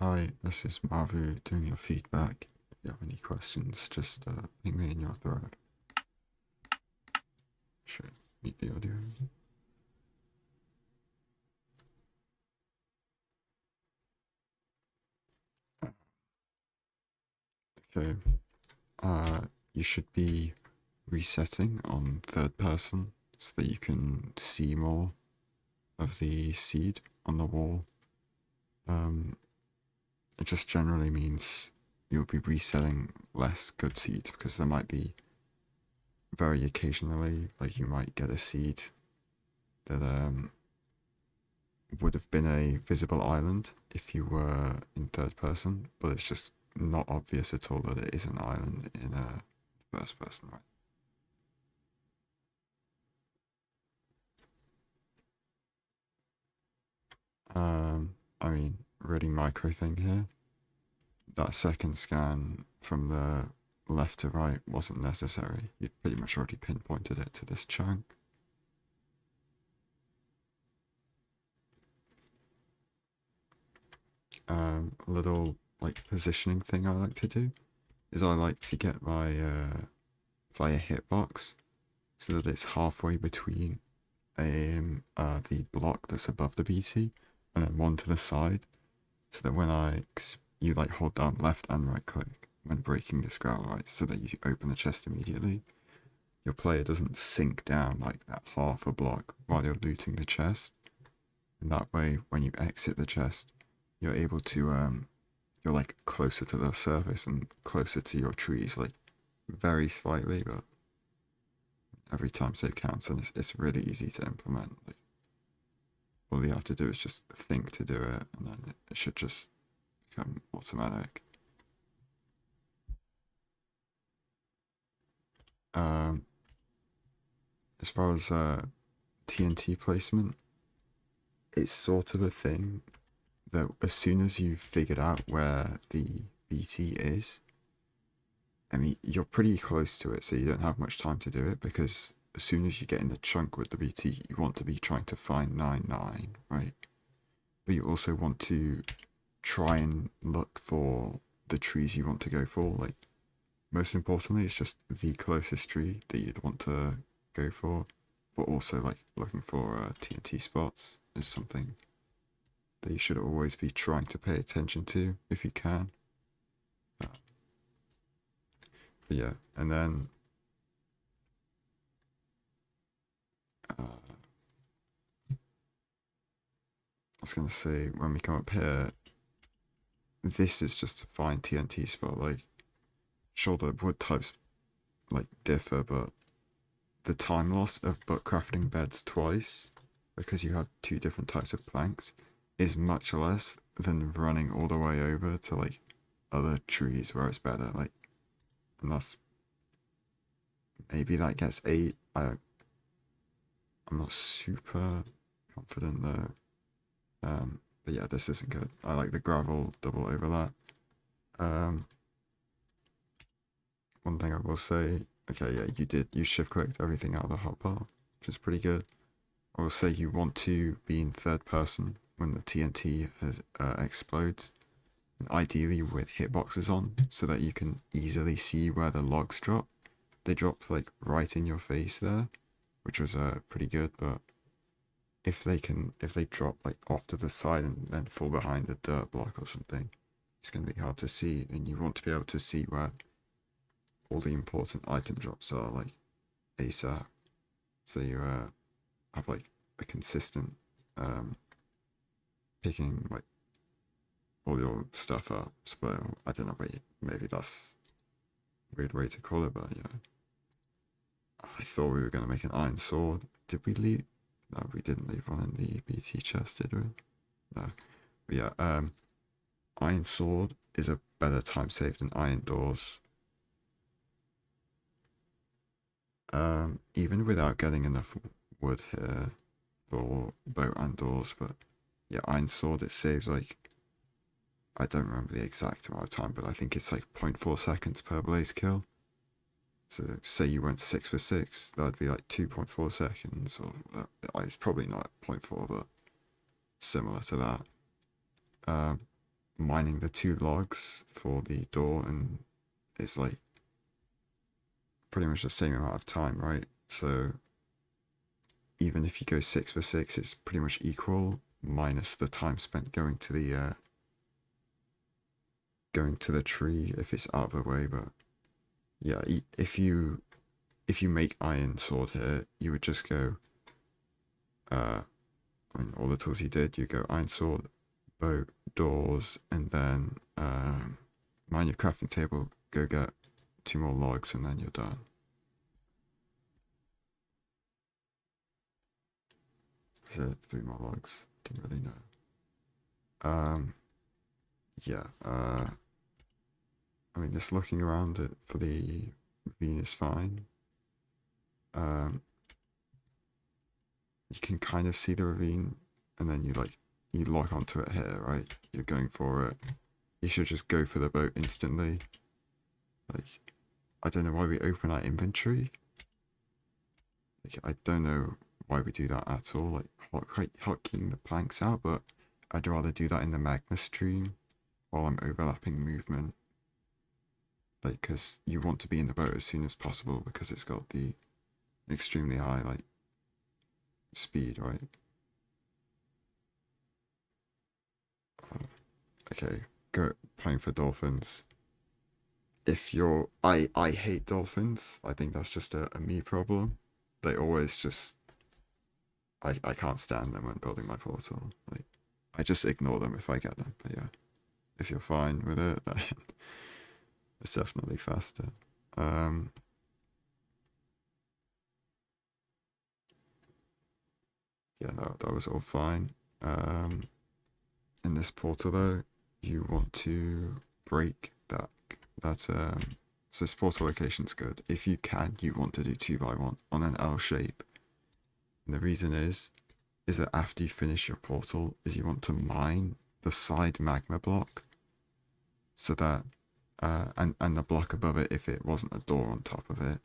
Hi, this is Mauvu doing your feedback. If you have any questions, just ping me in your thread. Should meet the audio. Okay. Uh, you should be resetting on third person so that you can see more of the seed on the wall. It just generally means you'll be resetting less good seeds because there might be very occasionally, like you might get a seed that would have been a visible island if you were in third person, but it's just not obvious at all that it is an island in a first person, right? I mean, really micro thing here. That second scan from the left to right wasn't necessary. You pretty much already pinpointed it to this chunk. A little like positioning thing I like to do is I like to get my player hitbox so that it's halfway between the block that's above the BT and then one to the side, so that you like hold down left and right click when breaking this growl, right, so that you open the chest immediately. Your player doesn't sink down like that half a block while you're looting the chest, and that way when you exit the chest, you're able to you're like closer to the surface and closer to your trees, like very slightly, but every time save counts, and it's really easy to implement. Like, all you have to do is just think to do it, and then it should just become automatic. Um, as far as TNT placement, it's sort of a thing that as soon as you've figured out where the BT is, I mean, you're pretty close to it, so you don't have much time to do it because as soon as you get in the chunk with the BT, you want to be trying to find 9-9, right? But you also want to try and look for the trees you want to go for. Like, most importantly, it's just the closest tree that you'd want to go for, but also like looking for TNT spots is something that you should always be trying to pay attention to if you can. Uh, but yeah, and then I was gonna say when we come up here, this is just to find TNT spot. Like, sure, the wood types like differ, but the time loss of book crafting beds twice because you have two different types of planks is much less than running all the way over to like other trees where it's better. Like, and that's maybe that gets 8. I'm not super confident though. But yeah, this isn't good. I like the gravel double overlap. Um, one thing I will say, okay, yeah, you shift clicked everything out of the hotbar, which is pretty good. I will say you want to be in third person when the TNT explodes, and ideally with hitboxes on, so that you can easily see where the logs drop. They drop like right in your face there, which was pretty good. But if they drop like off to the side and then fall behind a dirt block or something, it's gonna be hard to see, and you want to be able to see where all the important item drops are like ASAP, so you have like a consistent um, picking like all your stuff up. So I don't know, maybe that's a weird way to call it, but yeah. I thought we were gonna make an iron sword. Did we leave? No, we didn't leave one in the BT chest, did we? No. But yeah, iron sword is a better time save than iron doors. Even without getting enough wood here for boat and doors, but yeah, iron sword it saves like I don't remember the exact amount of time, but I think it's like 0.4 seconds per blaze kill. So say you went 6 for 6, that'd be like 2.4 seconds, or it's probably not 0.4, but similar to that. Um, mining the 2 logs for the door, and it's like pretty much the same amount of time, right? So even if you go 6 for 6, it's pretty much equal minus the time spent going to the tree if it's out of the way. But yeah, if you make iron sword here, you would just go I mean, all the tools you did, you go iron sword, bow, doors, and then mine your crafting table, go get 2 more logs, and then you're done. So 3 more logs, didn't really know. Yeah, I mean, just looking around it for the ravine is fine. You can kind of see the ravine, and then you lock onto it here, right? You're going for it. You should just go for the boat instantly. Like, I don't know why we open our inventory. Like, I don't know why we do that at all. Like, hotkeys the planks out, but I'd rather do that in the magma stream while I'm overlapping movement. Like, because you want to be in the boat as soon as possible because it's got the extremely high, like, speed, right? Okay, go playing for dolphins. If you're, I hate dolphins. I think that's just a me problem. They always just, I can't stand them when building my portal. Like, I just ignore them if I get them. But yeah, if you're fine with it, then it's definitely faster. Yeah, that was all fine. In this portal though, you want to break so this portal location's good. If you can, you want to do 2x1 on an L shape. And the reason is that after you finish your portal, is you want to mine the side magma block, so that and the block above it if it wasn't a door on top of it.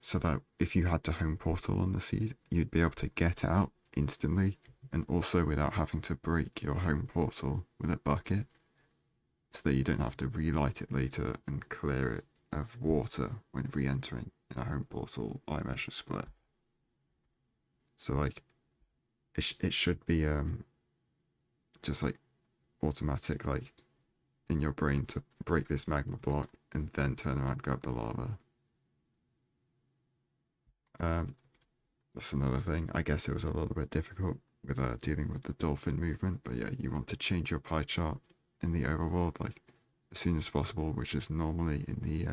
So that if you had to home portal on the seed, you'd be able to get out instantly, and also without having to break your home portal with a bucket, so that you don't have to relight it later and clear it of water when re-entering in a home portal iMeasure split. So like, it should be just like automatic, like in your brain, to break this magma block and then turn around and grab the lava. That's another thing. I guess it was a little bit difficult with dealing with the dolphin movement, but yeah, you want to change your pie chart in the overworld like as soon as possible, which is normally in the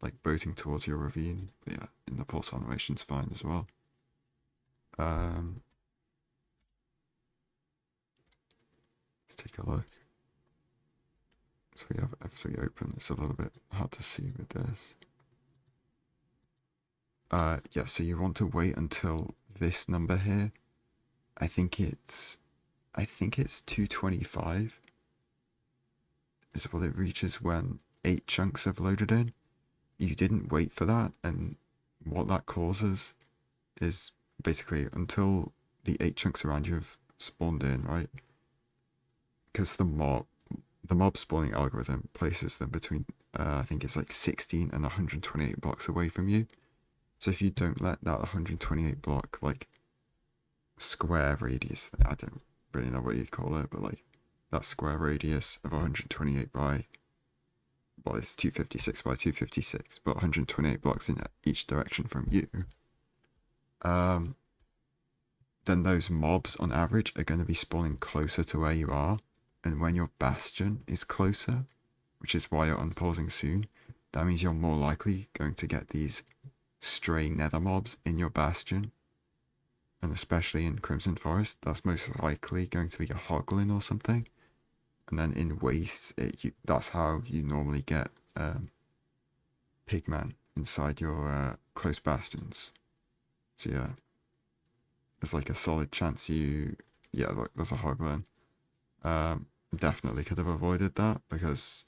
like boating towards your ravine. But yeah, in the portal animation's fine as well. Let's take a look. So we have F3 open. It's a little bit hard to see with this. Yeah, so you want to wait until this number here. I think it's 225 is what it reaches when 8 chunks have loaded in. You didn't wait for that, and what that causes is basically until the 8 chunks around you have spawned in, right? Because the mob spawning algorithm places them between I think it's like 16 and 128 blocks away from you. So if you don't let that 128 block, like, square radius, I don't really know what you'd call it, but like that square radius of 128 by, well, it's 256 by 256, but 128 blocks in each direction from you, then those mobs on average are going to be spawning closer to where you are. And when your bastion is closer, which is why you're unpausing soon, that means you're more likely going to get these stray nether mobs in your bastion. And especially in Crimson Forest, that's most likely going to be a hoglin or something. And then in Wastes, that's how you normally get pigman inside your close bastions. So yeah, there's like a solid chance yeah, look, there's a hoglin. Definitely could have avoided that, because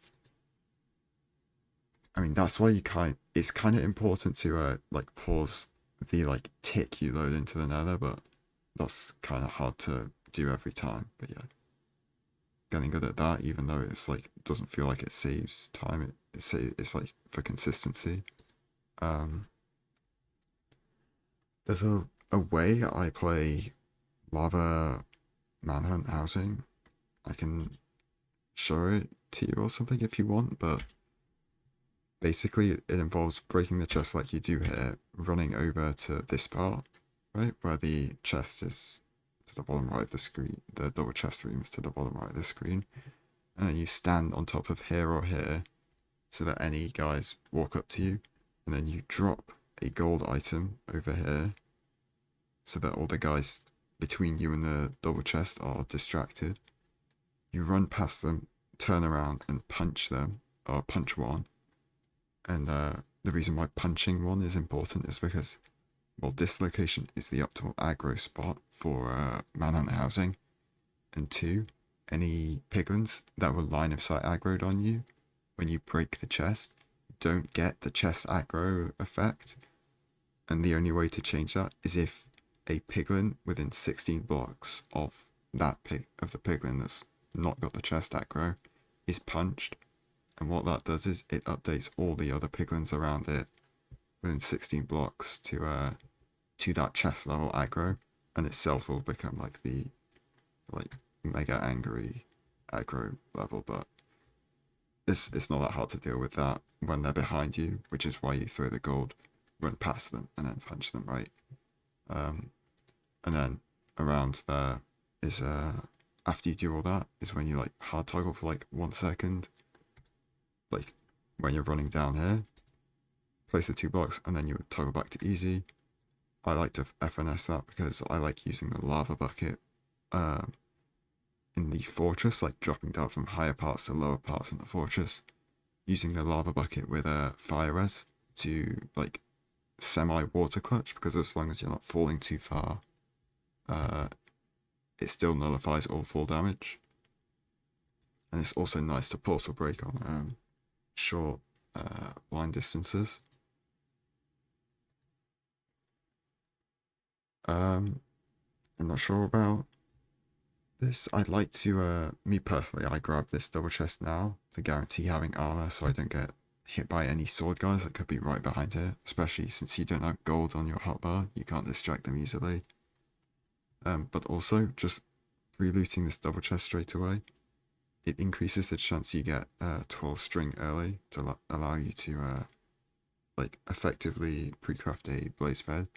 I mean, that's why it's kind of important to like pause the like tick you load into the nether, but that's kind of hard to do every time. But yeah, getting good at that, even though it's like doesn't feel like it saves time. It's like for consistency. Um, there's a way I play lava manhunt housing. I can show it to you or something if you want, but basically it involves breaking the chest like you do here, running over to this part, right, where the chest is to the bottom right of the screen, the double chest room is to the bottom right of the screen, and then you stand on top of here or here so that any guys walk up to you, and then you drop a gold item over here so that all the guys between you and the double chest are distracted. You run past them, turn around and punch them, or punch one. And the reason why punching one is important is because, well, this location is the optimal aggro spot for manhunt housing. And two, any piglins that were line of sight aggroed on you, when you break the chest, don't get the chest aggro effect. And the only way to change that is if a piglin within 16 blocks of the piglin that's not got the chest aggro is punched. And what that does is it updates all the other piglins around it within 16 blocks to that chest level aggro, and itself will become like the like mega angry aggro level. But it's not that hard to deal with that when they're behind you, which is why you throw the gold, run past them, and then punch them, right? And then around there is after you do all that is when you like hard toggle for like 1 second, like when you're running down here, place the 2 blocks, and then you would toggle back to easy. I like to FNS that because I like using the lava bucket in the fortress, like dropping down from higher parts to lower parts in the fortress, using the lava bucket with a fire res to like semi water clutch, because as long as you're not falling too far, it still nullifies all fall damage. And it's also nice to portal break on short line distances. I'm not sure about this. I'd like to, me personally, I grab this double chest now to guarantee having armor so I don't get hit by any sword guys that could be right behind here, especially since you don't have gold on your hotbar, you can't distract them easily. But also, just relooting this double chest straight away, it increases the chance you get 12 string early to allow you to like effectively pre-craft a blaze bed.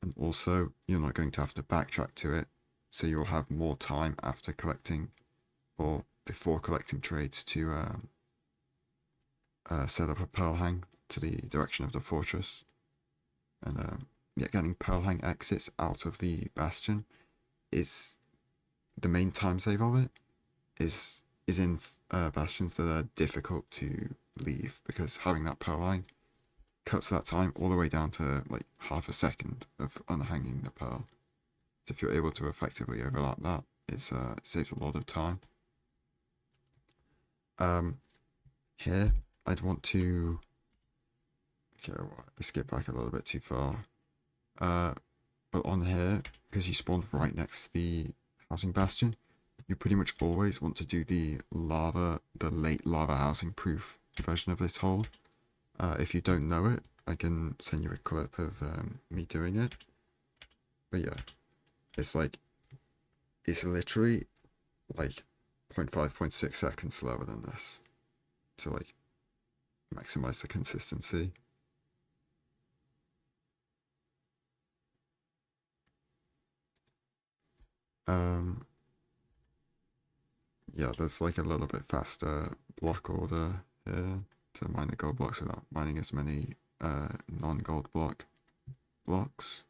And also, you're not going to have to backtrack to it, so you'll have more time after collecting or before collecting trades to set up a pearl hang to the direction of the fortress. And yeah, getting pearl hang exits out of the bastion is the main time save of it. Is in bastions that are difficult to leave, because having that pearl hang cuts that time all the way down to like half a second of unhanging the pearl. So if you're able to effectively overlap that, it saves a lot of time. Here I'd want to, okay, well, I skipped back a little bit too far. But on here, because you spawned right next to the housing bastion, you pretty much always want to do the late lava housing proof version of this hole. If you don't know it, I can send you a clip of me doing it. But yeah, it's literally like 0.5, 0.6 seconds slower than this to like maximize the consistency. Yeah, there's like a little bit faster block order here to mine the gold blocks without mining as many non-gold blocks.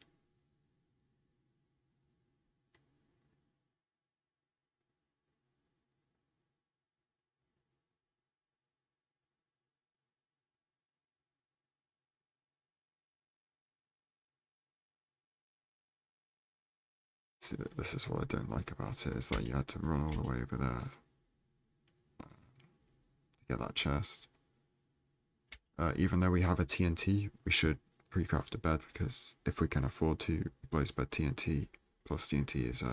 See, this is what I don't like about it, is that you had to run all the way over there to get that chest. Even though we have a TNT, we should pre-craft a bed, because if we can afford to, blaze bed TNT plus TNT is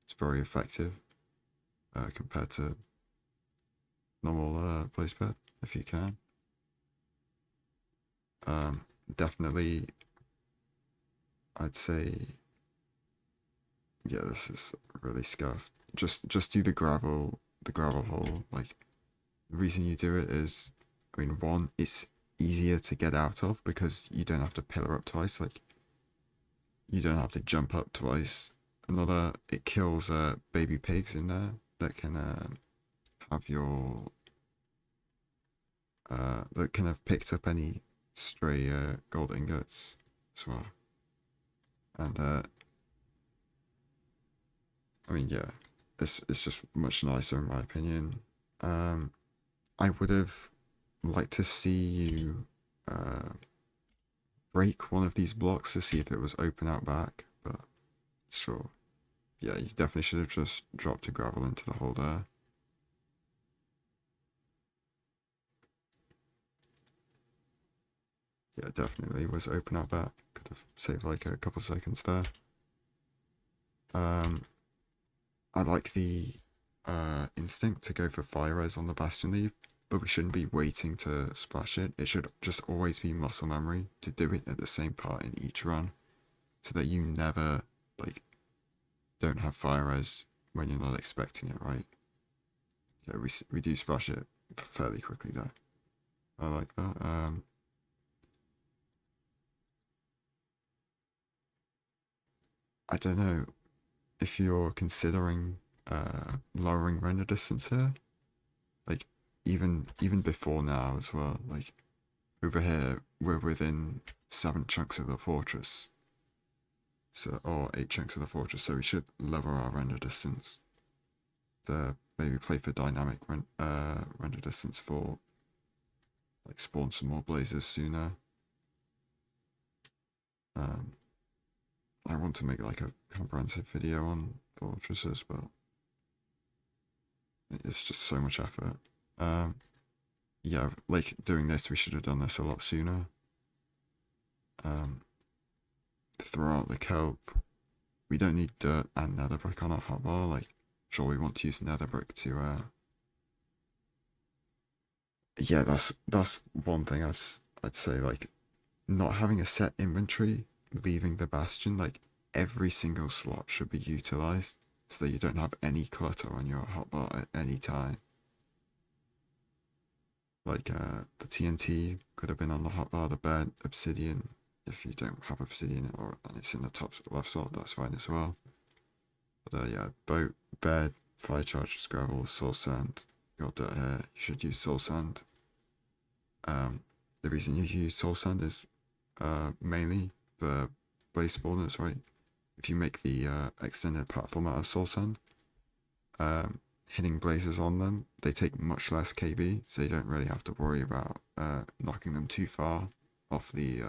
it's very effective. compared to normal place bed if you can. Definitely, I'd say, yeah, this is really scuffed. Just do the gravel hole. Like, the reason you do it is, I mean, one, it's easier to get out of because you don't have to pillar up twice. Like, you don't have to jump up twice. Another, it kills baby pigs in there that can have your that can have picked up any stray gold ingots as well. And I mean, yeah, it's just much nicer in my opinion. I would have liked to see you break one of these blocks to see if it was open out back, but sure. Yeah, you definitely should have just dropped a gravel into the hole there. Yeah, definitely was open out back. Could have saved like a couple seconds there. I like the instinct to go for fire res on the bastion leaf, but we shouldn't be waiting to splash it. It should just always be muscle memory to do it at the same part in each run, so that you never like don't have fire res when you're not expecting it, right? Yeah, we do splash it fairly quickly though. I like that. I don't know if you're considering lowering render distance here, like even before now as well. Like over here, we're within 7 chunks of the fortress, so or 8 chunks of the fortress, so we should lower our render distance to maybe play for dynamic render distance for like spawn some more blazes sooner. Um, I want to make like a comprehensive video on fortresses, but it's just so much effort. Yeah, like doing this, we should have done this a lot sooner. Throw out the kelp. We don't need dirt and nether brick on our hotbar. Like, sure, we want to use nether brick to. Yeah, that's one thing I'd say. Like, not having a set inventory, leaving the bastion, like every single slot should be utilized, so that you don't have any clutter on your hotbar at any time. Like the TNT could have been on the hotbar, the bed, obsidian. If you don't have obsidian or and it's in the top left slot, that's fine as well. But yeah, boat, bed, fire charges, gravel, soul sand. Got dirt here. You should use soul sand. The reason you use soul sand is mainly for blaze spawners, right? If you make the extended platform out of soul sand, hitting blazes on them, they take much less KB, so you don't really have to worry about knocking them too far off the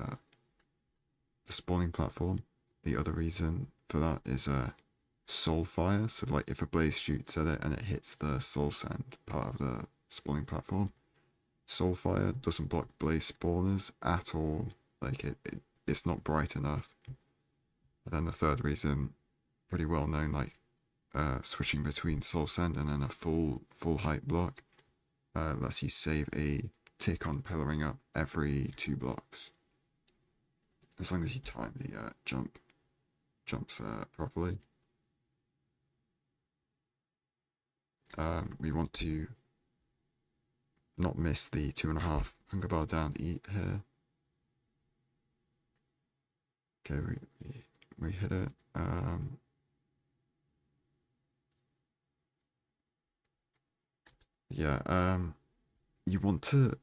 spawning platform. The other reason for that is soul fire. So like if a blaze shoots at it and it hits the soul sand part of the spawning platform, soul fire doesn't block blaze spawners at all. Like it's not bright enough. And then the third reason, pretty well known, like switching between soul sand and then a full height block lets you save a tick on pillaring up every 2 blocks, as long as you time the jumps properly. We want to not miss the 2.5 hunger bar down eat here. Okay, we hit it. Yeah, you want to,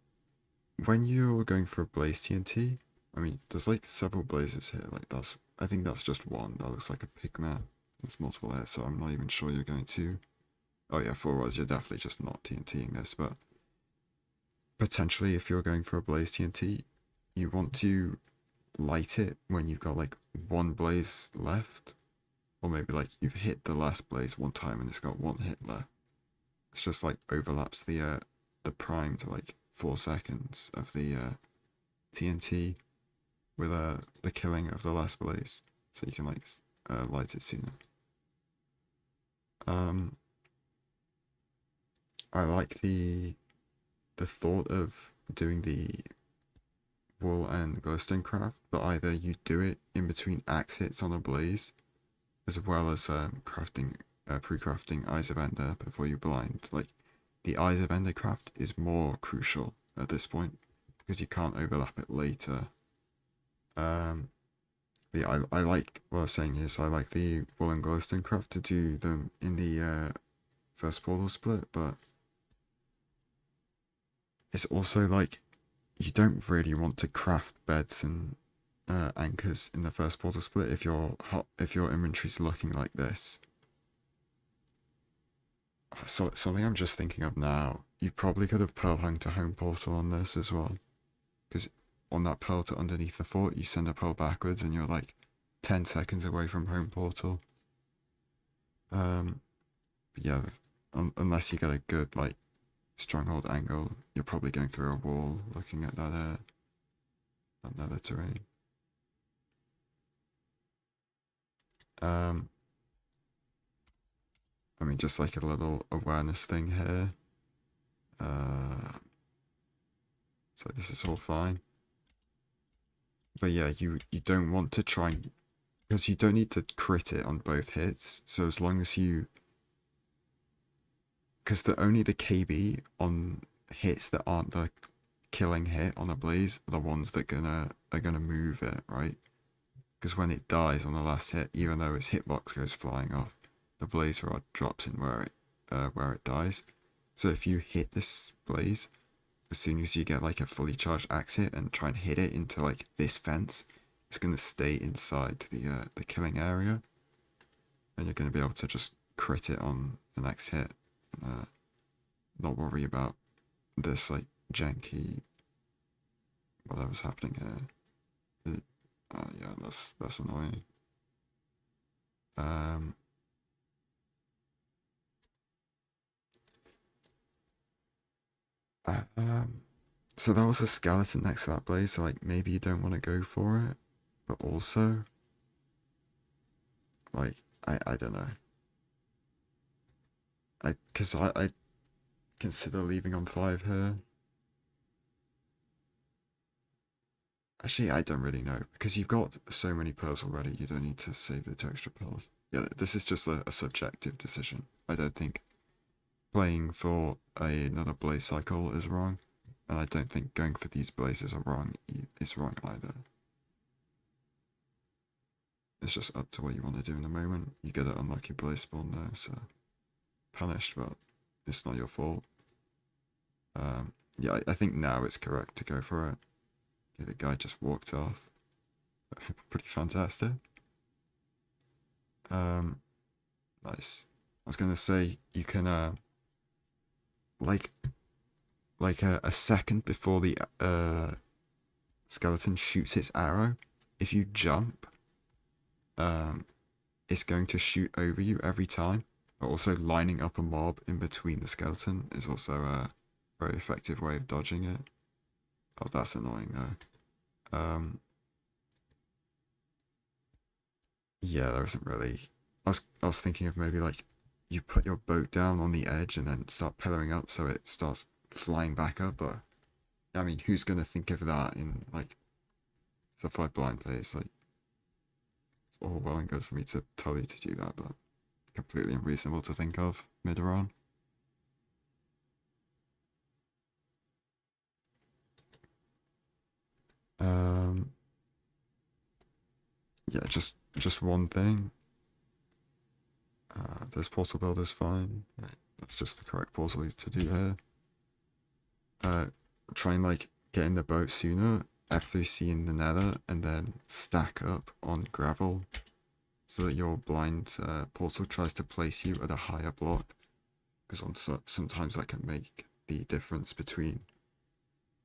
when you're going for a blaze TNT, I mean, there's like several blazes here. Like I think that's just one. That looks like a pigman. There's multiple here, so I'm not even sure you're going to. Oh yeah, 4 was, you're definitely just not TNTing this, but potentially if you're going for a blaze TNT, you want to light it when you've got like 1 blaze left, or maybe like you've hit the last blaze 1 time and it's got 1 hit left. It's just like overlaps the prime to like 4 seconds of the TNT with the killing of the last blaze, so you can like light it sooner. I like the thought of doing the wool and glowstone craft, but either you do it in between axe hits on a blaze, as well as crafting, pre-crafting Eyes of Ender before you blind. Like, the Eyes of Ender craft is more crucial at this point, because you can't overlap it later. But yeah, I like, what I was saying is, I like the wool and glowstone craft to do them in the first portal split, but it's also like, you don't really want to craft beds and anchors in the first portal split if your inventory's looking like this. So something I'm just thinking of now, you probably could have pearl hung to home portal on this as well, because on that pearl to underneath the fort, you send a pearl backwards and you're like 10 seconds away from home portal. But yeah, unless you get a good like stronghold angle, you're probably going through a wall looking at that nether terrain. I mean, just like a little awareness thing here. So this is all fine. But yeah, you don't want to try and, because you don't need to crit it on both hits. So as long as you, because only the KB on hits that aren't the killing hit on a blaze are the ones that are gonna move it, right? Because when it dies on the last hit, even though its hitbox goes flying off, the blaze rod drops in where it dies. So if you hit this blaze, as soon as you get like a fully charged axe hit and try and hit it into like this fence, it's gonna stay inside the killing area, and you're gonna be able to just crit it on the next hit, and not worry about this like janky whatever's happening here. Yeah, that's annoying. So there was a skeleton next to that blaze, so like maybe you don't want to go for it, but also, like, I don't know. Because I consider leaving on 5 here. Actually, I don't really know, because you've got so many pearls already, you don't need to save the 2 extra pearls. Yeah, this is just a subjective decision. I don't think playing for another blaze cycle is wrong, and I don't think going for these blazes is wrong either. It's just up to what you want to do in the moment. You get an unlucky blaze spawn though, so punished, but it's not your fault. Yeah, I think now it's correct to go for it. Yeah, the guy just walked off. Pretty fantastic. Nice. I was gonna say you can like a second before the skeleton shoots its arrow, if you jump, it's going to shoot over you every time. But also lining up a mob in between the skeleton is also a very effective way of dodging it. Oh, that's annoying though. Yeah, there isn't really. I was thinking of maybe like you put your boat down on the edge and then start pillaring up so it starts flying back up. But I mean, who's gonna think of that in like stuff like blind plays? Like, it's all well and good for me to tell you to do that, but completely unreasonable to think of mid run. Yeah, just one thing. This portal build is fine. Right, that's just the correct portal to do here. Try and like get in the boat sooner after seeing the nether, and then stack up on gravel so that your blind portal tries to place you at a higher block, because sometimes that can make the difference between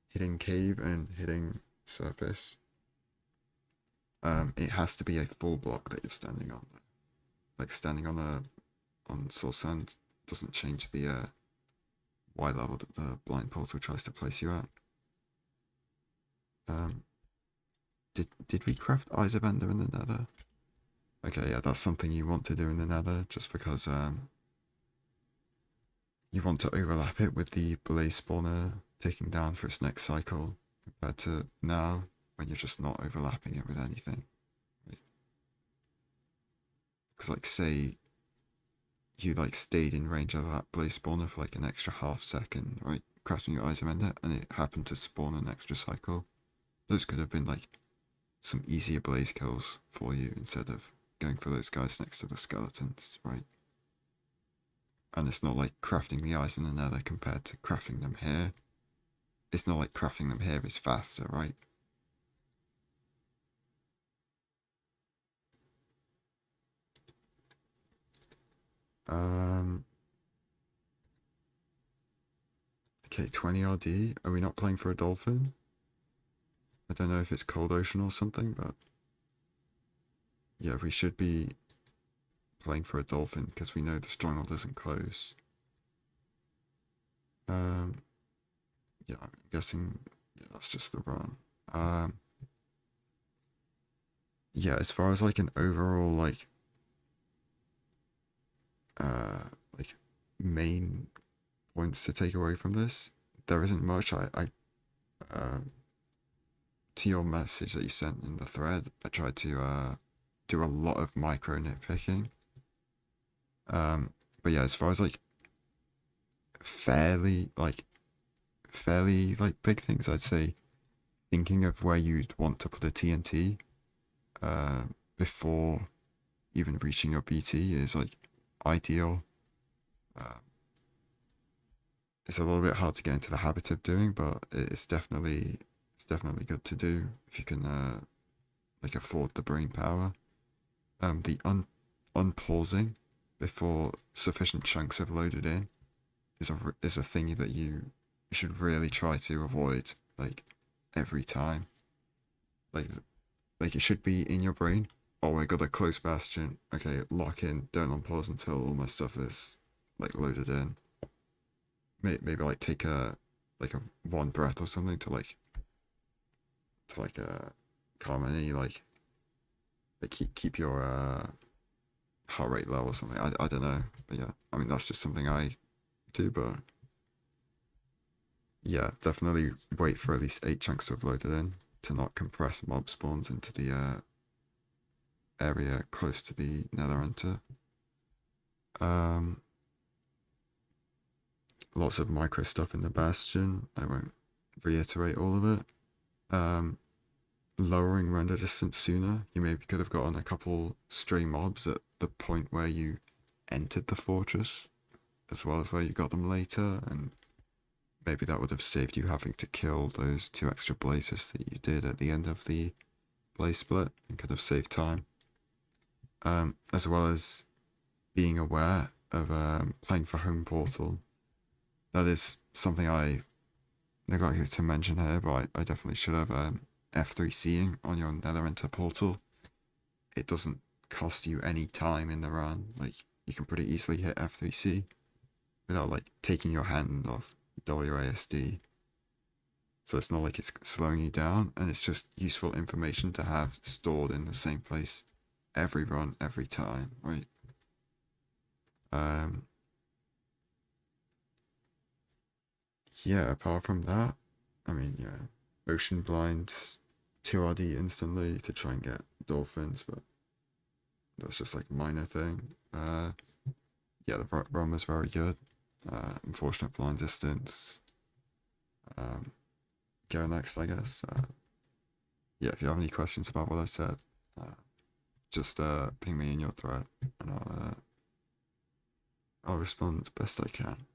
hitting cave and hitting surface. It has to be a full block that you're standing on. Like standing on source sand doesn't change the Y level that the blind portal tries to place you at. Did we craft Eyes of Ender in the nether? Okay, yeah, that's something you want to do in the nether, just because you want to overlap it with the blaze spawner taking down for its next cycle compared to now when you're just not overlapping it with anything. Because like say you like stayed in range of that blaze spawner for like an extra half second, right? Crafting your item in it, and it happened to spawn an extra cycle. Those could have been like some easier blaze kills for you instead of going for those guys next to the skeletons, right? And it's not like crafting the eyes in the nether compared to crafting them here. It's not like crafting them here is faster, right? Okay, 20 RD. Are we not playing for a dolphin? I don't know if it's cold ocean or something, but yeah, we should be playing for a dolphin because we know the stronghold isn't close. Yeah, I'm guessing that's just the run. Yeah, as far as like an overall like like main points to take away from this, there isn't much. To your message that you sent in the thread, I tried to do a lot of micro nitpicking. But yeah, as far as like fairly like big things, I'd say thinking of where you'd want to put a TNT before even reaching your BT is like ideal. It's a little bit hard to get into the habit of doing, but it's definitely good to do if you can like afford the brain power. The unpausing before sufficient chunks have loaded in is a thing that you should really try to avoid, like every time. Like it should be in your brain. Oh, I got a close bastion. Okay, lock in. Don't unpause until all my stuff is like loaded in. Maybe like take a one breath or something to calm any like keep your heart rate low or something. I don't know, but yeah, I mean that's just something I do. But yeah, definitely wait for at least 8 chunks to have loaded in to not compress mob spawns into the area close to the nether enter. Lots of micro stuff in the bastion. I won't reiterate all of it. Lowering render distance sooner. You maybe could have gotten a couple stray mobs at the point where you entered the fortress, as well as where you got them later, and maybe that would have saved you having to kill those 2 extra blazes that you did at the end of the blaze split, and could have saved time. As well as being aware of playing for home portal. That is something I neglected to mention here, but I definitely should have. F3C'ing on your nether enter portal. It doesn't cost you any time in the run. Like, you can pretty easily hit F3C without like taking your hand off WASD. So it's not like it's slowing you down, and it's just useful information to have stored in the same place every run, every time, right? Yeah, apart from that, I mean, yeah, ocean blind 2RD instantly to try and get dolphins, but that's just like minor thing. Yeah, the run was very good. Unfortunate blind distance. Go next, I guess. Yeah, if you have any questions about what I said, just ping me in your thread, and I'll respond best I can.